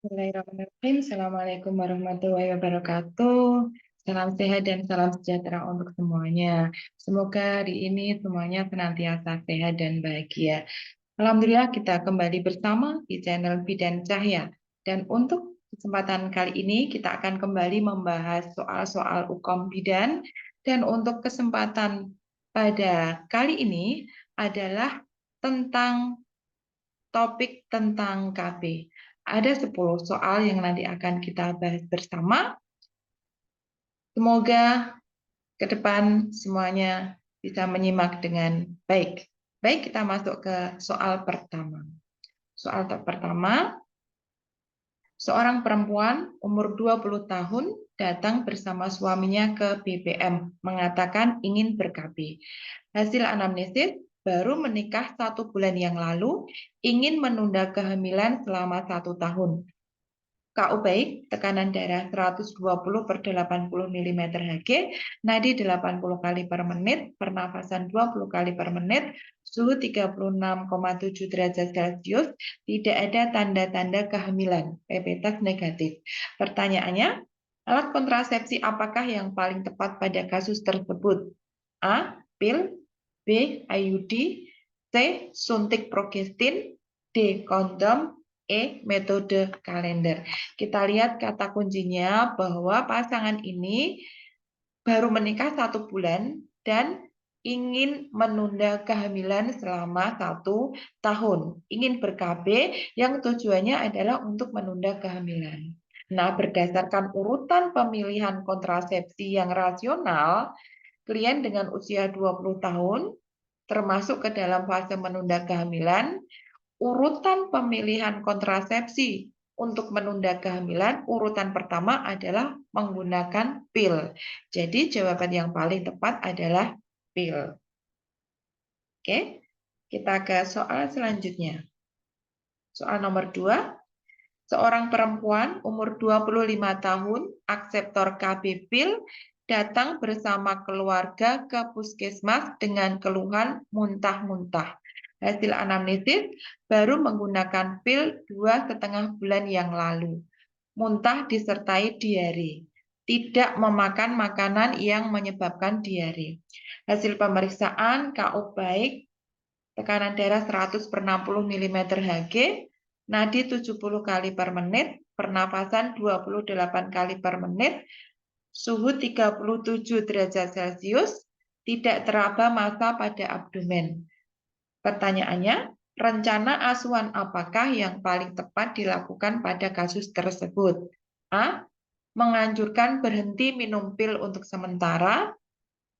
Bismillahirrahmanirrahim. Assalamualaikum warahmatullahi wabarakatuh. Salam sehat dan salam sejahtera untuk semuanya. Semoga hari ini semuanya senantiasa sehat dan bahagia. Alhamdulillah kita kembali bersama di channel Bidan Cahya. Dan untuk kesempatan kali ini kita akan kembali membahas soal-soal hukum bidan. Dan untuk kesempatan pada kali ini adalah tentang topik tentang KB. Ada 10 soal yang nanti akan kita bahas bersama. Semoga ke depan semuanya bisa menyimak dengan baik. Baik, kita masuk ke soal pertama. Soal pertama, seorang perempuan umur 20 tahun datang bersama suaminya ke BPM, mengatakan ingin ber-KB. Hasil anamnesis, baru menikah 1 bulan yang lalu, ingin menunda kehamilan selama 1 tahun. KU baik, tekanan darah 120/80 mm Hg, nadi 80 kali per menit, pernafasan 20 kali per menit, suhu 36,7 derajat Celcius, tidak ada tanda-tanda kehamilan, PP test negatif. Pertanyaannya, alat kontrasepsi apakah yang paling tepat pada kasus tersebut? A. Pil, B. IUD, C. Suntik progestin, D. Kondom, metode kalender. Kita lihat kata kuncinya bahwa pasangan ini baru menikah 1 bulan dan ingin menunda kehamilan selama 1 tahun. Ingin ber-KB yang tujuannya adalah untuk menunda kehamilan. Nah, berdasarkan urutan pemilihan kontrasepsi yang rasional, klien dengan usia 20 tahun termasuk ke dalam fase menunda kehamilan. Urutan pemilihan kontrasepsi untuk menunda kehamilan, urutan pertama adalah menggunakan pil. Jadi jawaban yang paling tepat adalah pil. Oke, kita ke soal selanjutnya. Soal nomor 2. Seorang perempuan umur 25 tahun, akseptor KB pil, datang bersama keluarga ke puskesmas dengan keluhan muntah-muntah. Hasil anamnesis, baru menggunakan pil 2,5 bulan yang lalu. Muntah disertai diare. Tidak memakan makanan yang menyebabkan diare. Hasil pemeriksaan KO baik, tekanan darah 100/60 mm Hg, nadi 70 kali per menit, pernafasan 28 kali per menit, suhu 37 derajat Celcius, tidak teraba massa pada abdomen. Pertanyaannya, rencana asuhan apakah yang paling tepat dilakukan pada kasus tersebut? A. Menganjurkan berhenti minum pil untuk sementara.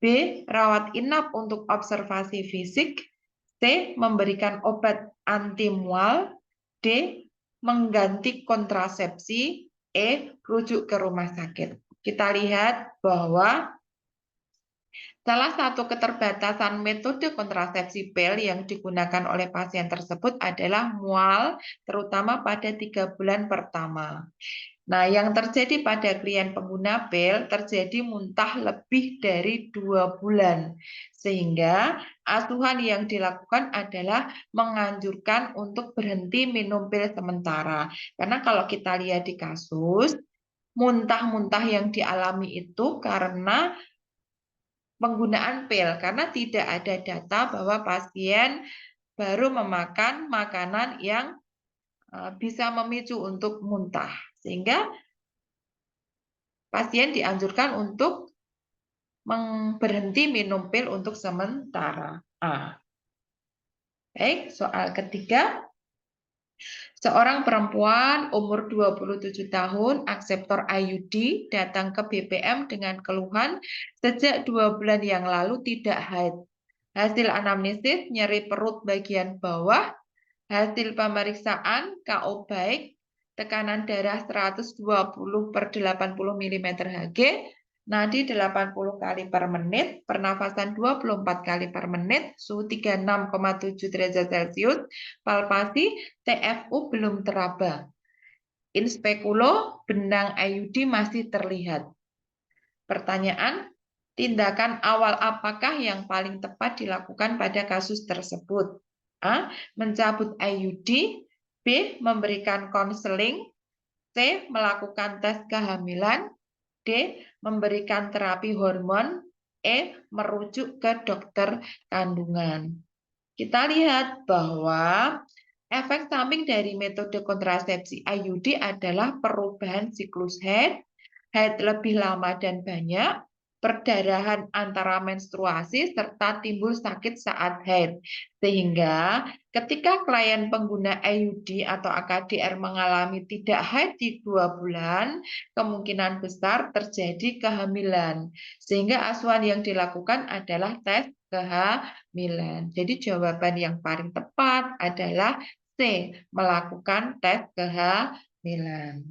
B. Rawat inap untuk observasi fisik. C. Memberikan obat anti mual. D. Mengganti kontrasepsi. E. Rujuk ke rumah sakit. Kita lihat bahwa salah satu keterbatasan metode kontrasepsi pil yang digunakan oleh pasien tersebut adalah mual, terutama pada 3 bulan pertama. Nah, yang terjadi pada klien pengguna pil terjadi muntah lebih dari 2 bulan. Sehingga asuhan yang dilakukan adalah menganjurkan untuk berhenti minum pil sementara. Karena kalau kita lihat di kasus, muntah-muntah yang dialami itu karena penggunaan pil, karena tidak ada data bahwa pasien baru memakan makanan yang bisa memicu untuk muntah. Sehingga pasien dianjurkan untuk berhenti minum pil untuk sementara. Baik, soal ketiga. Seorang perempuan umur 27 tahun, akseptor IUD, datang ke BPM dengan keluhan sejak 2 bulan yang lalu tidak haid. Hasil anamnesis, nyeri perut bagian bawah. Hasil pemeriksaan KO baik, tekanan darah 120/80 mm Hg, nadi 80 kali per menit, pernafasan 24 kali per menit, suhu 36,7 derajat Celcius, palpasi TFU belum teraba. In spekulo, benang IUD masih terlihat. Pertanyaan, tindakan awal apakah yang paling tepat dilakukan pada kasus tersebut? A. Mencabut IUD. B. Memberikan konseling. C. Melakukan tes kehamilan. D. Memberikan terapi hormon. E. Merujuk ke dokter kandungan. Kita lihat bahwa efek samping dari metode kontrasepsi IUD adalah perubahan siklus haid lebih lama dan banyak, perdarahan antara menstruasi, serta timbul sakit saat haid. Sehingga ketika klien pengguna IUD atau AKDR mengalami tidak haid di 2 bulan, kemungkinan besar terjadi kehamilan. Sehingga asuhan yang dilakukan adalah tes kehamilan. Jadi jawaban yang paling tepat adalah C, melakukan tes kehamilan.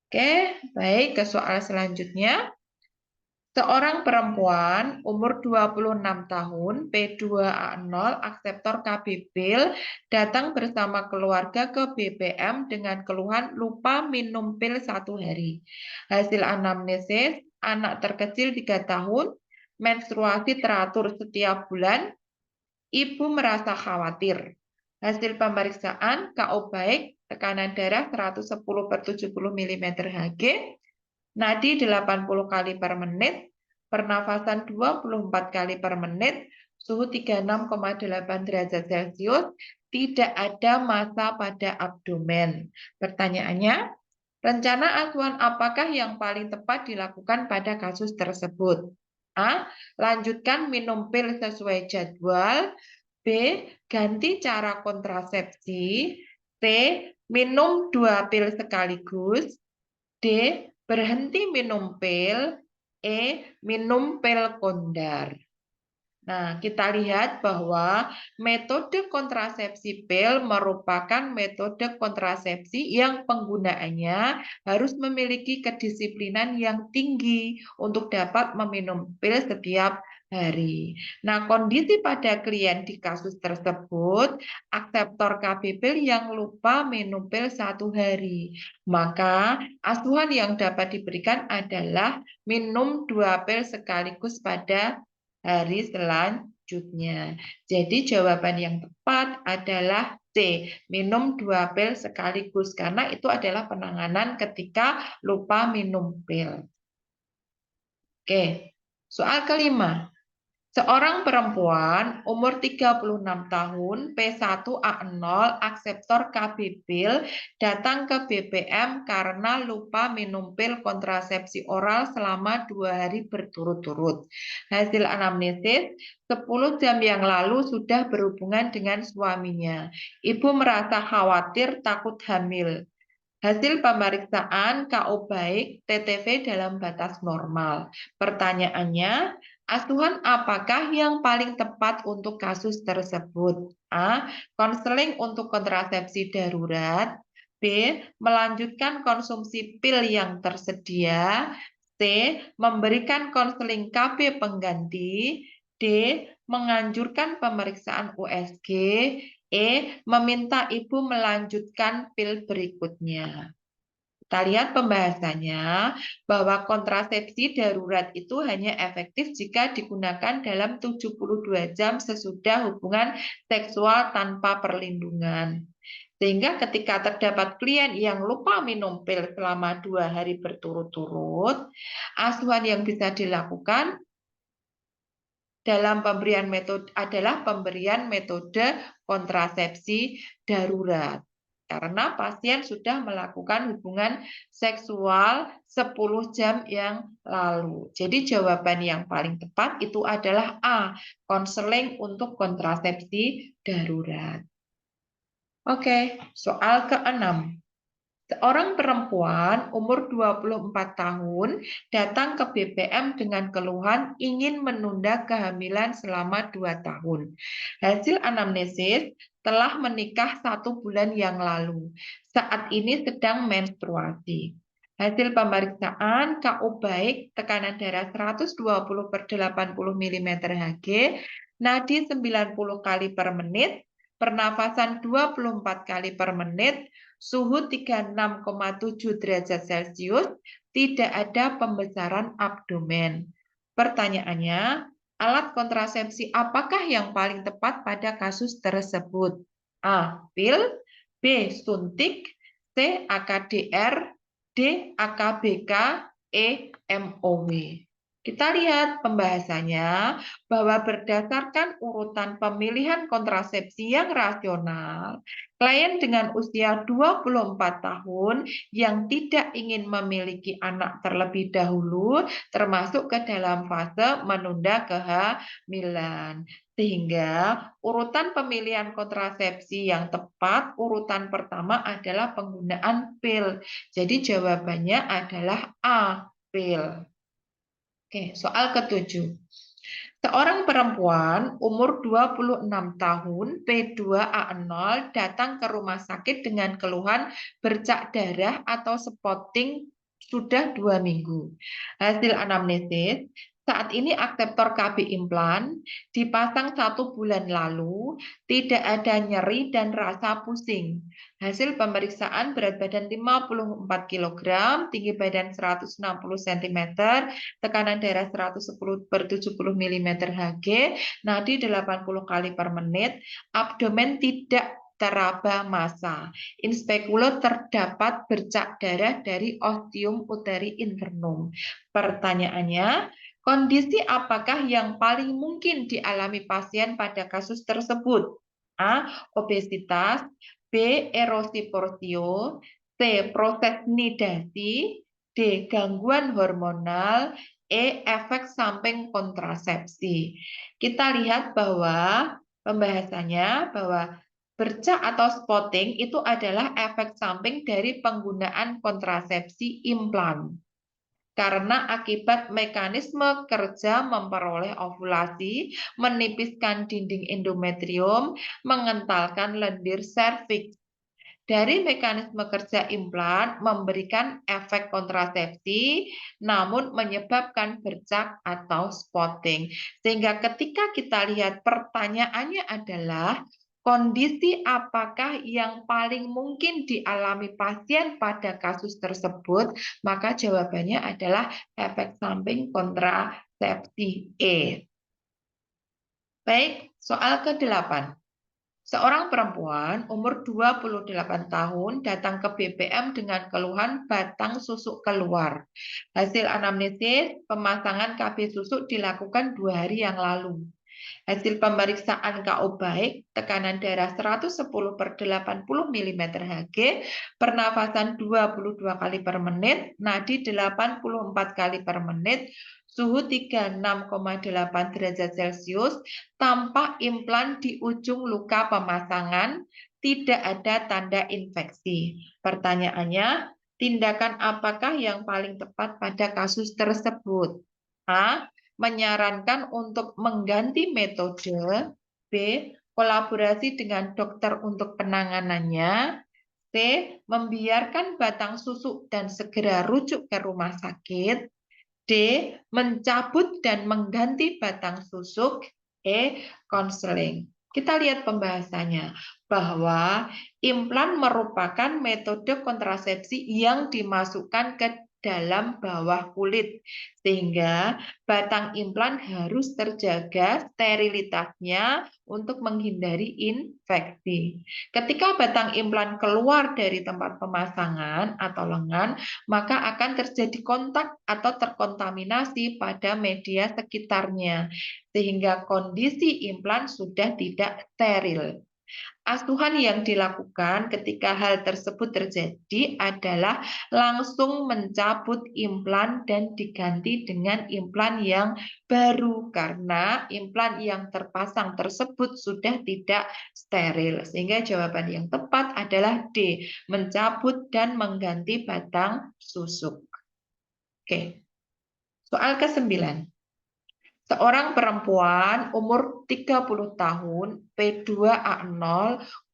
Oke, baik, ke soal selanjutnya. Seorang perempuan umur 26 tahun, P2A0, akseptor KB pil, datang bersama keluarga ke BPM dengan keluhan lupa minum pil 1 hari. Hasil anamnesis, anak terkecil 3 tahun, menstruasi teratur setiap bulan, ibu merasa khawatir. Hasil pemeriksaan, KO baik, tekanan darah 110/70 mm/Hg, nadi 80 kali per menit, pernafasan 24 kali per menit, suhu 36,8 derajat Celcius, tidak ada massa pada abdomen. Pertanyaannya, rencana asuhan apakah yang paling tepat dilakukan pada kasus tersebut? A. Lanjutkan minum pil sesuai jadwal. B. Ganti cara kontrasepsi. C. Minum 2 pil sekaligus. D. Berhenti minum pil. E. Minum pil kondar. Nah, kita lihat bahwa metode kontrasepsi pil merupakan metode kontrasepsi yang penggunaannya harus memiliki kedisiplinan yang tinggi untuk dapat meminum pil setiap hari. Nah, kondisi pada klien di kasus tersebut, akseptor KB pil yang lupa minum pil 1 hari. Maka, asuhan yang dapat diberikan adalah minum 2 pil sekaligus pada hari selanjutnya. Jadi jawaban yang tepat adalah C, minum 2 pil sekaligus, karena itu adalah penanganan ketika lupa minum pil. Oke, soal kelima. Seorang perempuan umur 36 tahun, P1A0, akseptor KB pil, datang ke BPM karena lupa minum pil kontrasepsi oral selama 2 hari berturut-turut. Hasil anamnesis, 10 jam yang lalu sudah berhubungan dengan suaminya. Ibu merasa khawatir, takut hamil. Hasil pemeriksaan KO baik, TTV dalam batas normal. Pertanyaannya, asuhan apakah yang paling tepat untuk kasus tersebut? A. Konseling untuk kontrasepsi darurat. B. Melanjutkan konsumsi pil yang tersedia. C. Memberikan konseling KB pengganti. D. Menganjurkan pemeriksaan USG. E. Meminta ibu melanjutkan pil berikutnya. Kita lihat pembahasannya bahwa kontrasepsi darurat itu hanya efektif jika digunakan dalam 72 jam sesudah hubungan seksual tanpa perlindungan. Sehingga ketika terdapat klien yang lupa minum pil selama 2 hari berturut-turut, asuhan yang bisa dilakukan dalam pemberian metode adalah pemberian metode kontrasepsi darurat. Karena pasien sudah melakukan hubungan seksual 10 jam yang lalu. Jadi jawaban yang paling tepat itu adalah A, konseling untuk kontrasepsi darurat. Oke, soal ke-6. Seorang perempuan umur 24 tahun datang ke BPM dengan keluhan ingin menunda kehamilan selama 2 tahun. Hasil anamnesis, telah menikah 1 bulan yang lalu. Saat ini sedang menstruasi. Hasil pemeriksaan KO baik, tekanan darah 120/80 mm/Hg, nadi 90 kali per menit, pernafasan 24 kali per menit, suhu 36,7 derajat Celcius, tidak ada pembesaran abdomen. Pertanyaannya, alat kontrasepsi apakah yang paling tepat pada kasus tersebut? A. Pil. B. Suntik. C. AKDR, D. AKBK, E. MOW. Kita lihat pembahasannya bahwa berdasarkan urutan pemilihan kontrasepsi yang rasional, klien dengan usia 24 tahun yang tidak ingin memiliki anak terlebih dahulu termasuk ke dalam fase menunda kehamilan. Sehingga urutan pemilihan kontrasepsi yang tepat, urutan pertama adalah penggunaan pil. Jadi jawabannya adalah A, pil. Oke, soal ke-7. Seorang perempuan umur 26 tahun P2A0 datang ke rumah sakit dengan keluhan bercak darah atau spotting sudah 2 minggu. Hasil anamnesis, saat ini akseptor KB implan dipasang 1 bulan lalu, tidak ada nyeri dan rasa pusing. Hasil pemeriksaan berat badan 54 kg, tinggi badan 160 cm, tekanan darah 110/70 mm Hg, nadi 80 kali per menit, abdomen tidak teraba massa. In speculo terdapat bercak darah dari ostium uteri internum. Pertanyaannya, kondisi apakah yang paling mungkin dialami pasien pada kasus tersebut? A. Obesitas, B. Erosi porsio, C. Proses nidasi, D. Gangguan hormonal, E. Efek samping kontrasepsi. Kita lihat bahwa pembahasannya bahwa bercak atau spotting itu adalah efek samping dari penggunaan kontrasepsi implan. Karena akibat mekanisme kerja memperoleh ovulasi, menipiskan dinding endometrium, mengentalkan lendir serviks. Dari mekanisme kerja implan memberikan efek kontrasepsi, namun menyebabkan bercak atau spotting. Sehingga ketika kita lihat pertanyaannya adalah, kondisi apakah yang paling mungkin dialami pasien pada kasus tersebut, maka jawabannya adalah efek samping kontrasepsi E. Baik, soal ke-8. Seorang perempuan umur 28 tahun datang ke BPM dengan keluhan batang susuk keluar. Hasil anamnesis, pemasangan KB susuk dilakukan 2 hari yang lalu. Hasil pemeriksaan KO baik, tekanan darah 110/80 mm Hg, pernafasan 22 kali per menit, nadi 84 kali per menit, suhu 36,8 derajat Celcius, tampak implan di ujung luka pemasangan, tidak ada tanda infeksi. Pertanyaannya, tindakan apakah yang paling tepat pada kasus tersebut? A. Menyarankan untuk mengganti metode, B. Kolaborasi dengan dokter untuk penanganannya, C. Membiarkan batang susuk dan segera rujuk ke rumah sakit, D. Mencabut dan mengganti batang susuk, E. Konseling. Kita lihat pembahasannya bahwa implan merupakan metode kontrasepsi yang dimasukkan ke dalam bawah kulit, sehingga batang implan harus terjaga sterilitasnya untuk menghindari infeksi. Ketika batang implan keluar dari tempat pemasangan atau lengan, maka akan terjadi kontak atau terkontaminasi pada media sekitarnya, sehingga kondisi implan sudah tidak steril. Asuhan yang dilakukan ketika hal tersebut terjadi adalah langsung mencabut implan dan diganti dengan implan yang baru karena implan yang terpasang tersebut sudah tidak steril. Sehingga jawaban yang tepat adalah D, mencabut dan mengganti batang susuk. Oke. Soal ke-9. Seorang perempuan umur 30 tahun, P2A0,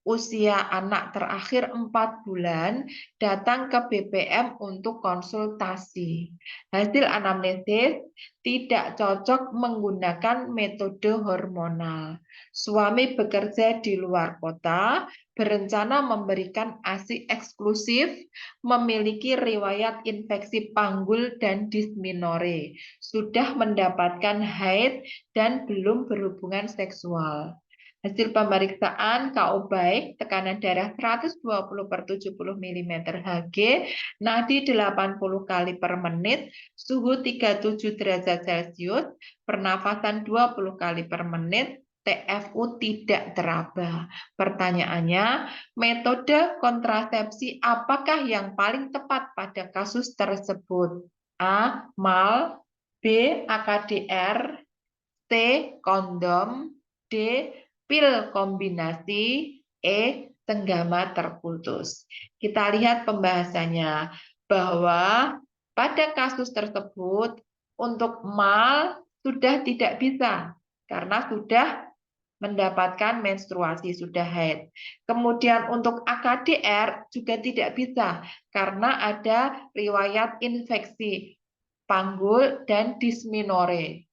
usia anak terakhir 4 bulan, datang ke BPM untuk konsultasi. Hasil anamnesis, tidak cocok menggunakan metode hormonal. Suami bekerja di luar kota, berencana memberikan ASI eksklusif, memiliki riwayat infeksi panggul dan dysmenorrhea, sudah mendapatkan haid dan belum berhubungan seksual. Hasil pemeriksaan KO baik, tekanan darah 120/70 mm Hg, nadi 80 kali per menit, suhu 37 derajat Celcius, pernafasan 20 kali per menit, TFU tidak teraba. Pertanyaannya, metode kontrasepsi apakah yang paling tepat pada kasus tersebut? A. MAL, B. AKDR, C. Kondom, D. Pil kombinasi, E. Senggama terputus. Kita lihat pembahasannya bahwa pada kasus tersebut untuk MAL sudah tidak bisa karena sudah mendapatkan menstruasi, sudah haid. Kemudian untuk AKDR juga tidak bisa karena ada riwayat infeksi panggul dan disminore.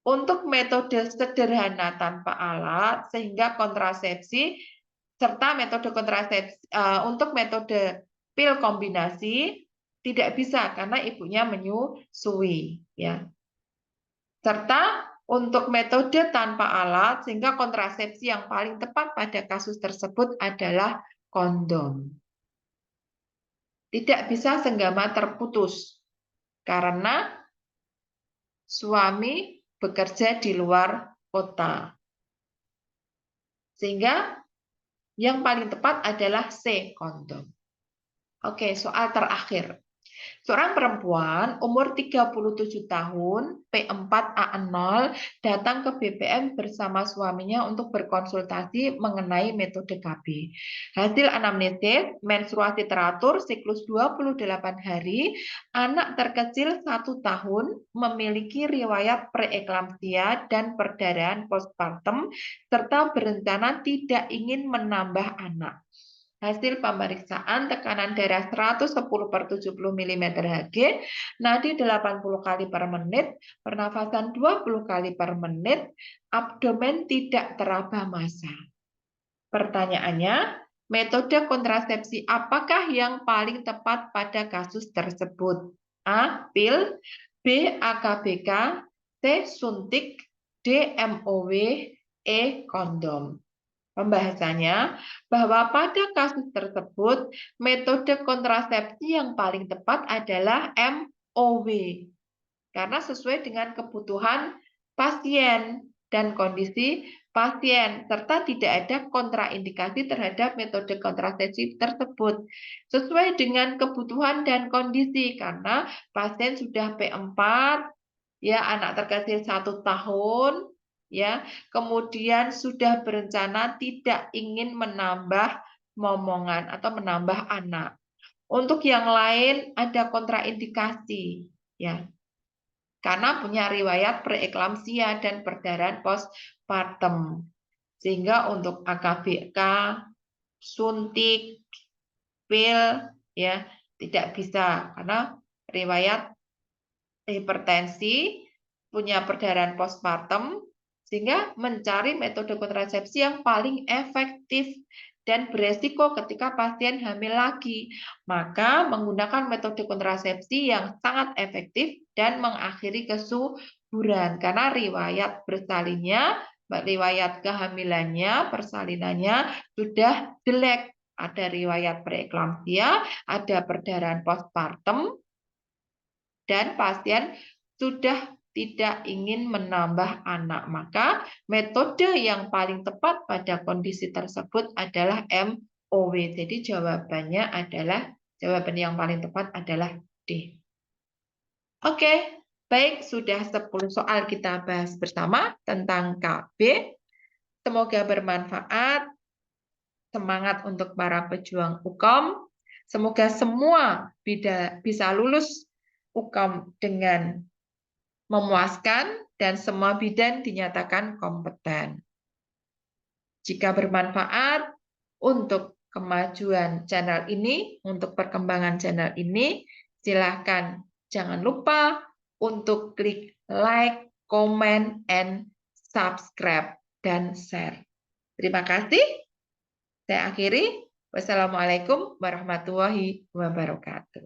Untuk metode sederhana tanpa alat sehingga kontrasepsi serta metode kontrasepsi untuk metode pil kombinasi tidak bisa karena ibunya menyusui, ya. Serta untuk metode tanpa alat sehingga kontrasepsi yang paling tepat pada kasus tersebut adalah kondom. Tidak bisa senggama terputus karena suami bekerja di luar kota. Sehingga yang paling tepat adalah C, kondom. Oke, soal terakhir. Seorang perempuan umur 37 tahun, P4A0, datang ke BPM bersama suaminya untuk berkonsultasi mengenai metode KB. Hasil anamnesis, menstruasi teratur, siklus 28 hari, anak terkecil 1 tahun, memiliki riwayat preeklamsia dan perdarahan postpartum, serta berencana tidak ingin menambah anak. Hasil pemeriksaan tekanan darah 110/70 mm Hg, nadi 80 kali per menit, pernafasan 20 kali per menit, abdomen tidak teraba massa. Pertanyaannya, metode kontrasepsi apakah yang paling tepat pada kasus tersebut? A. Pil, B. AKBK, C. Suntik, D. MOW, E. Kondom. Pembahasannya bahwa pada kasus tersebut metode kontrasepsi yang paling tepat adalah MOW karena sesuai dengan kebutuhan pasien dan kondisi pasien serta tidak ada kontraindikasi terhadap metode kontrasepsi tersebut sesuai dengan kebutuhan dan kondisi karena pasien sudah P4 ya, anak terkecil 1 tahun ya, kemudian sudah berencana tidak ingin menambah momongan atau menambah anak. Untuk yang lain ada kontraindikasi ya. Karena punya riwayat preeklamsia dan perdarahan postpartum. Sehingga untuk AKBK, suntik, pil ya tidak bisa karena riwayat hipertensi, punya perdarahan postpartum, sehingga mencari metode kontrasepsi yang paling efektif dan beresiko ketika pasien hamil lagi. Maka menggunakan metode kontrasepsi yang sangat efektif dan mengakhiri kesuburan. Karena riwayat bersalinnya, riwayat kehamilannya, persalinannya sudah jelek. Ada riwayat preeklamsia, ada perdarahan postpartum, dan pasien sudah tidak ingin menambah anak, maka metode yang paling tepat pada kondisi tersebut adalah MOW. Jadi jawaban yang paling tepat adalah D. Oke, baik, sudah 10 soal kita bahas bersama tentang KB. Semoga bermanfaat. Semangat untuk para pejuang UKOM. Semoga semua bisa lulus UKOM dengan memuaskan dan semua bidan dinyatakan kompeten. Jika bermanfaat untuk kemajuan channel ini, untuk perkembangan channel ini, silahkan jangan lupa untuk klik like, comment, and subscribe, dan share. Terima kasih. Saya akhiri. Wassalamualaikum warahmatullahi wabarakatuh.